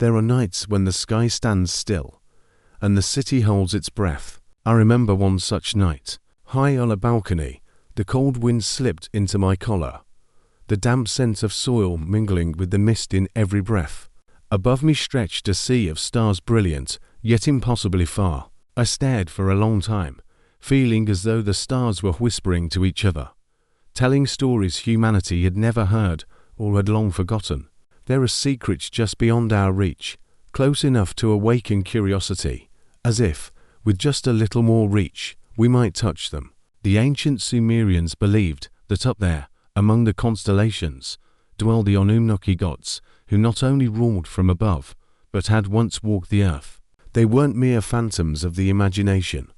There are nights when the sky stands still, and the city holds its breath. I remember one such night. High on a balcony, the cold wind slipped into my collar, the damp scent of soil mingling with the mist in every breath. Above me stretched a sea of stars, brilliant, yet impossibly far. I stared for a long time, feeling as though the stars were whispering to each other, telling stories humanity had never heard or had long forgotten. There are secrets just beyond our reach, close enough to awaken curiosity, as if, with just a little more reach, we might touch them. The ancient Sumerians believed that up there, among the constellations, dwelled the Anunnaki gods, who not only ruled from above, but had once walked the earth. They weren't mere phantoms of the imagination.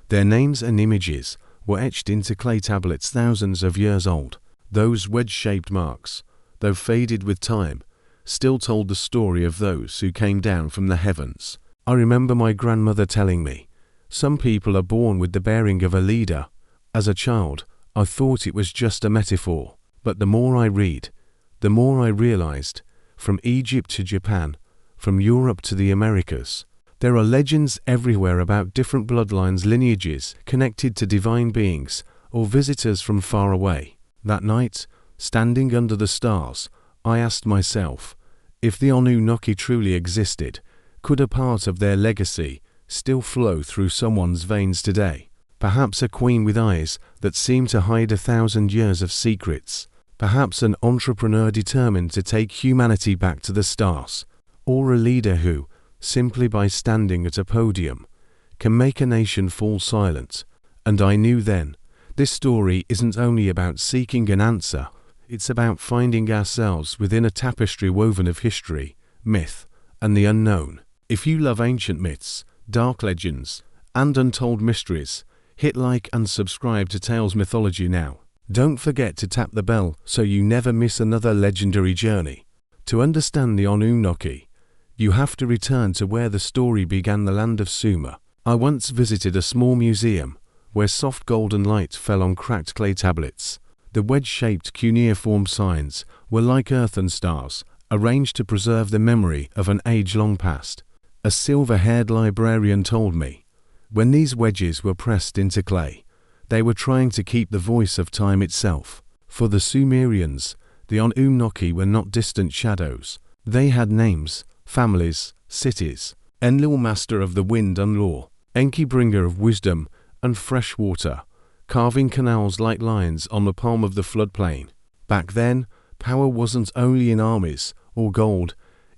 Their names and images were etched into clay tablets thousands of years old. Those wedge-shaped marks, though faded with time, still told the story of those who came down from the heavens. I remember my grandmother telling me, "Some people are born with the bearing of a leader." As a child, I thought it was just a metaphor, but the more I read, the more I realized, from Egypt to Japan, from Europe to the Americas, there are legends everywhere about different bloodlines, lineages connected to divine beings or visitors from far away. That night, standing under the stars, I asked myself, if the Anunnaki truly existed, could a part of their legacy still flow through someone's veins today? Perhaps a queen with eyes that seem to hide 1,000 years of secrets. Perhaps an entrepreneur determined to take humanity back to the stars. Or a leader who, simply by standing at a podium, can make a nation fall silent. And I knew then, this story isn't only about seeking an answer, it's about finding ourselves within a tapestry woven of history, myth, and the unknown. If you love ancient myths, dark legends, and untold mysteries, hit like and subscribe to Tales Mythology now. Don't forget to tap the bell so you never miss another legendary journey. To understand the Anunnaki, you have to return to where the story began, the land of Sumer. I once visited a small museum where soft golden light fell on cracked clay tablets. The wedge-shaped cuneiform signs were like earthen stars, arranged to preserve the memory of an age long past. A silver-haired librarian told me, when these wedges were pressed into clay, they were trying to keep the voice of time itself. For the Sumerians, the Anunnaki were not distant shadows. They had names, families, cities. Enlil, master of the wind and law. Enki, bringer of wisdom and fresh water, carving canals like lines on the palm of the floodplain. Back then, power wasn't only in armies or gold,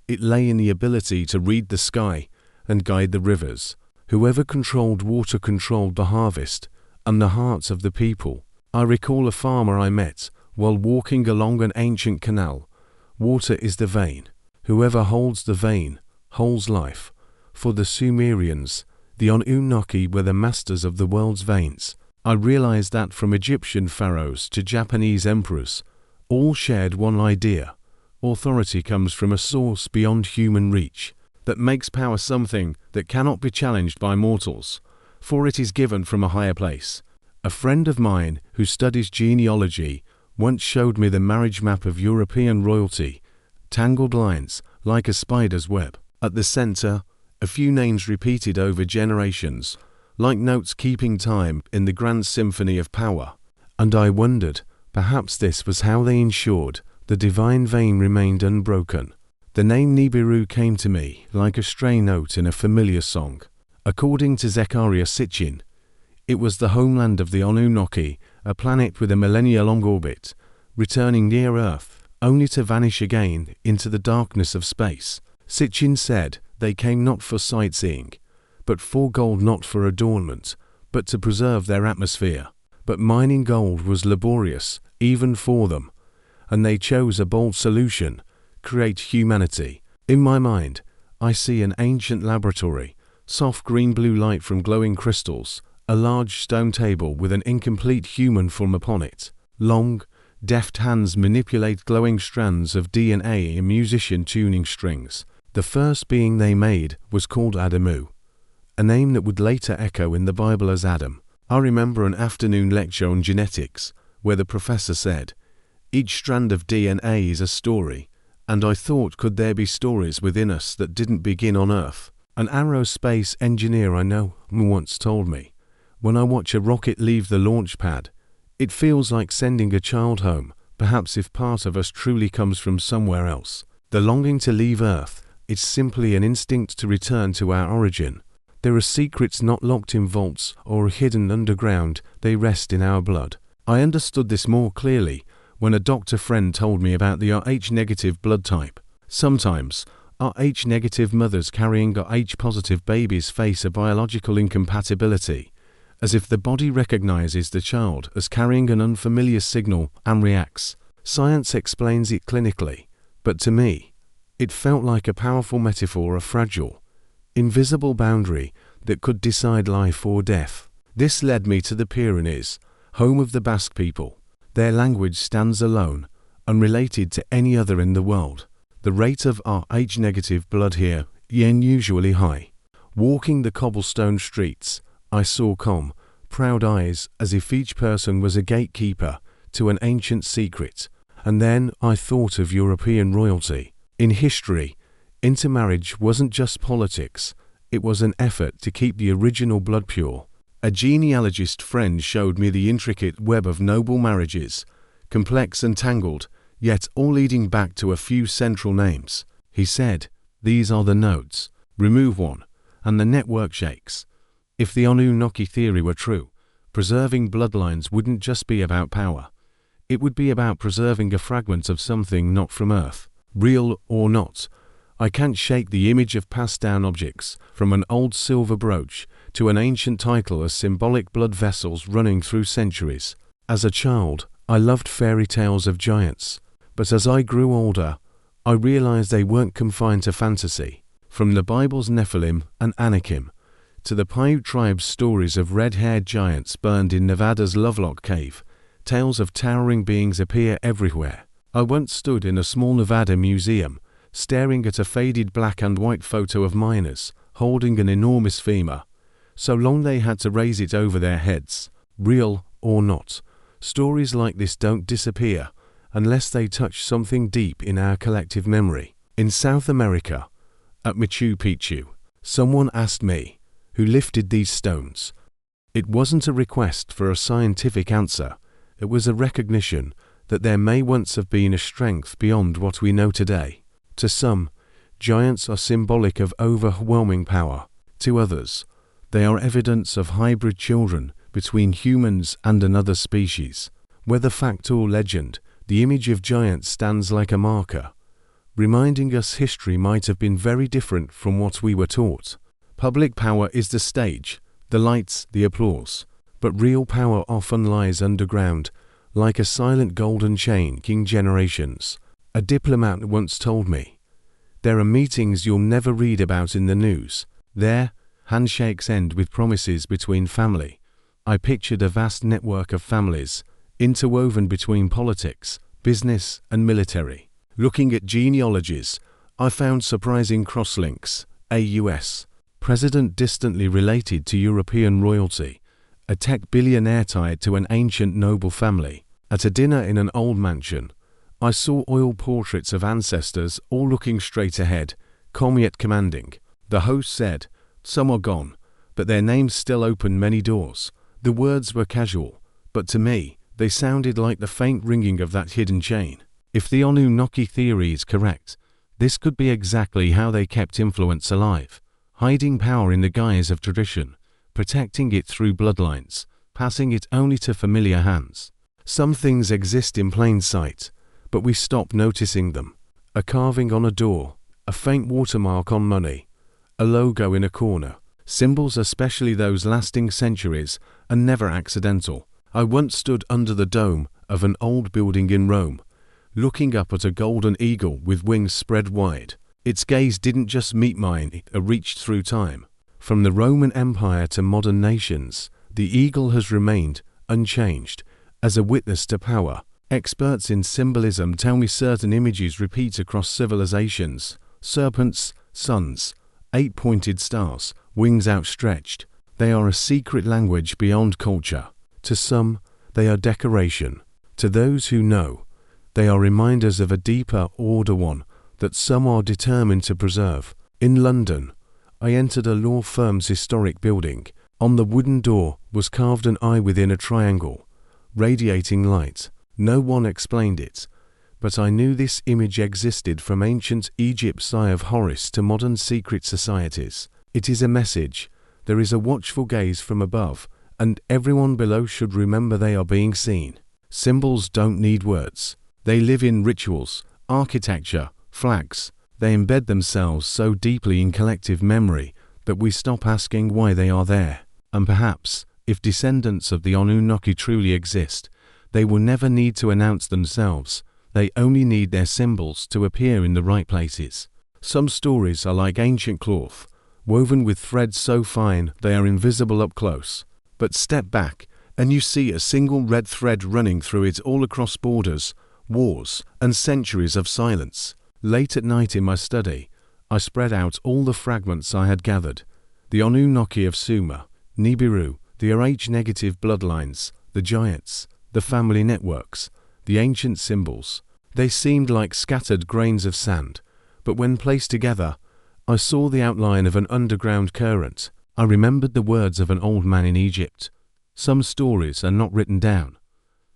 it lay in the ability to read the sky and guide the rivers. Whoever controlled water controlled the harvest and the hearts of the people. I recall a farmer I met while walking along an ancient canal. Water is the vein. Whoever holds the vein holds life. For the Sumerians, the Anunnaki were the masters of the world's veins. I realized that from Egyptian pharaohs to Japanese emperors, all shared one idea. Authority comes from a source beyond human reach, that makes power something that cannot be challenged by mortals, for it is given from a higher place. A friend of mine who studies genealogy once showed me the marriage map of European royalty, tangled lines like a spider's web. At the center, a few names repeated over generations, like notes keeping time in the grand symphony of power. And I wondered, perhaps this was how they ensured the divine vein remained unbroken. The name Nibiru came to me like a stray note in a familiar song. According to Zechariah Sitchin, it was the homeland of the Anunnaki, a planet with a millennia-long orbit, returning near Earth, only to vanish again into the darkness of space. Sitchin said they came not for sightseeing, but for gold, not for adornment, but to preserve their atmosphere. But mining gold was laborious, even for them, and they chose a bold solution: create humanity. In my mind, I see an ancient laboratory, soft green-blue light from glowing crystals, a large stone table with an incomplete human form upon it. Long, deft hands manipulate glowing strands of DNA, a musician tuning strings. The first being they made was called Adamu, a name that would later echo in the Bible as Adam. I remember an afternoon lecture on genetics, where the professor said, "Each strand of DNA is a story, And I thought, could there be stories within us that didn't begin on Earth? An aerospace engineer I know once told me, when I watch a rocket leave the launch pad, it feels like sending a child home. Perhaps if part of us truly comes from somewhere else, the longing to leave Earth, it's simply an instinct to return to our origin. There are secrets not locked in vaults or hidden underground, they rest in our blood. I understood this more clearly when a doctor friend told me about the Rh-negative blood type. Sometimes, Rh-negative mothers carrying Rh-positive babies face a biological incompatibility, as if the body recognizes the child as carrying an unfamiliar signal and reacts. Science explains it clinically, but to me, it felt like a powerful metaphor, a fragile, invisible boundary that could decide life or death. This led me to the Pyrenees, home of the Basque people. Their language stands alone, unrelated to any other in the world. The rate of Rh-negative blood here is unusually high. Walking the cobblestone streets, I saw calm, proud eyes as if each person was a gatekeeper to an ancient secret. And then I thought of European royalty. In history, intermarriage wasn't just politics, it was an effort to keep the original blood pure. A genealogist friend showed me the intricate web of noble marriages, complex and tangled, yet all leading back to a few central names. He said, "These are the nodes. Remove one, and the network shakes." If the Anunnaki theory were true, preserving bloodlines wouldn't just be about power. It would be about preserving a fragment of something not from Earth. Real or not, I can't shake the image of passed-down objects, from an old silver brooch to an ancient title as symbolic blood vessels running through centuries. As a child, I loved fairy tales of giants, but as I grew older, I realized they weren't confined to fantasy. From the Bible's Nephilim and Anakim, to the Paiute tribe's stories of red-haired giants burned in Nevada's Lovelock Cave, tales of towering beings appear everywhere. I once stood in a small Nevada museum, staring at a faded black and white photo of miners holding an enormous femur, so long they had to raise it over their heads. Real or not, stories like this don't disappear unless they touch something deep in our collective memory. In South America, at Machu Picchu, someone asked me, who lifted these stones? It wasn't a request for a scientific answer, it was a recognition that there may once have been a strength beyond what we know today. To some, giants are symbolic of overwhelming power. To others, they are evidence of hybrid children between humans and another species. Whether fact or legend, the image of giants stands like a marker, reminding us history might have been very different from what we were taught. Public power is the stage, the lights, the applause, but real power often lies underground, like a silent golden chain king generations. A diplomat once told me, "There are meetings you'll never read about in the news. There, handshakes end with promises between family." I pictured a vast network of families, interwoven between politics, business, and military. Looking at genealogies, I found surprising crosslinks. A U.S. president distantly related to European royalty, a tech billionaire tied to an ancient noble family. At a dinner in an old mansion, I saw oil portraits of ancestors all looking straight ahead, calm yet commanding. The host said, "Some are gone, but their names still open many doors." The words were casual, but to me, they sounded like the faint ringing of that hidden chain. If the Anunnaki theory is correct, this could be exactly how they kept influence alive, hiding power in the guise of tradition, protecting it through bloodlines, passing it only to familiar hands. Some things exist in plain sight, but we stop noticing them. A carving on a door, a faint watermark on money, a logo in a corner. Symbols, especially those lasting centuries, are never accidental. I once stood under the dome of an old building in Rome, looking up at a golden eagle with wings spread wide. Its gaze didn't just meet mine, it reached through time. From the Roman Empire to modern nations, the eagle has remained unchanged, as a witness to power. Experts in symbolism tell me certain images repeat across civilizations: serpents, suns, 8-pointed stars, wings outstretched. They are a secret language beyond culture. To some, they are decoration. To those who know, they are reminders of a deeper order, one that some are determined to preserve. In London, I entered a law firm's historic building. On the wooden door was carved an eye within a triangle, radiating light. No one explained it, but I knew this image existed from ancient Egypt's Eye of Horus to modern secret societies. It is a message. There is a watchful gaze from above, and everyone below should remember they are being seen. Symbols don't need words. They live in rituals, architecture, flags. They embed themselves so deeply in collective memory that we stop asking why they are there. And perhaps, if descendants of the Anunnaki truly exist, they will never need to announce themselves. They only need their symbols to appear in the right places. Some stories are like ancient cloth, woven with threads so fine they are invisible up close. But step back, and you see a single red thread running through it all across borders, wars, and centuries of silence. Late at night in my study, I spread out all the fragments I had gathered. The Anunnaki of Sumer, Nibiru, the RH-negative bloodlines, the giants, the family networks, the ancient symbols. They seemed like scattered grains of sand, but when placed together, I saw the outline of an underground current. I remembered the words of an old man in Egypt. Some stories are not written down.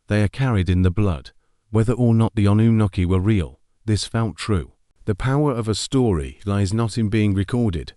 They are carried in the blood. Whether or not the Anunnaki were real, this felt true. The power of a story lies not in being recorded,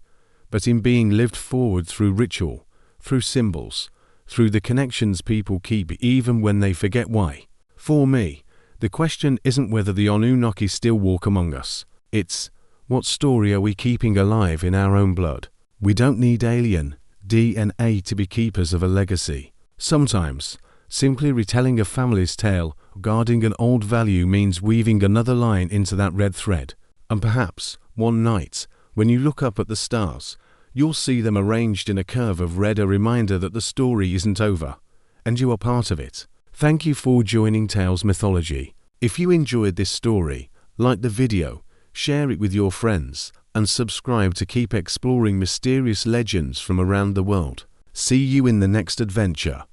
but in being lived forward through ritual, through symbols, through the connections people keep even when they forget why. For me, the question isn't whether the Anunnaki still walk among us. It's, what story are we keeping alive in our own blood? We don't need alien DNA to be keepers of a legacy. Sometimes, simply retelling a family's tale, guarding an old value means weaving another line into that red thread. And perhaps, one night, when you look up at the stars, you'll see them arranged in a curve of red, a reminder that the story isn't over, and you are part of it. Thank you for joining Tales Mythology. If you enjoyed this story, like the video, share it with your friends, and subscribe to keep exploring mysterious legends from around the world. See you in the next adventure.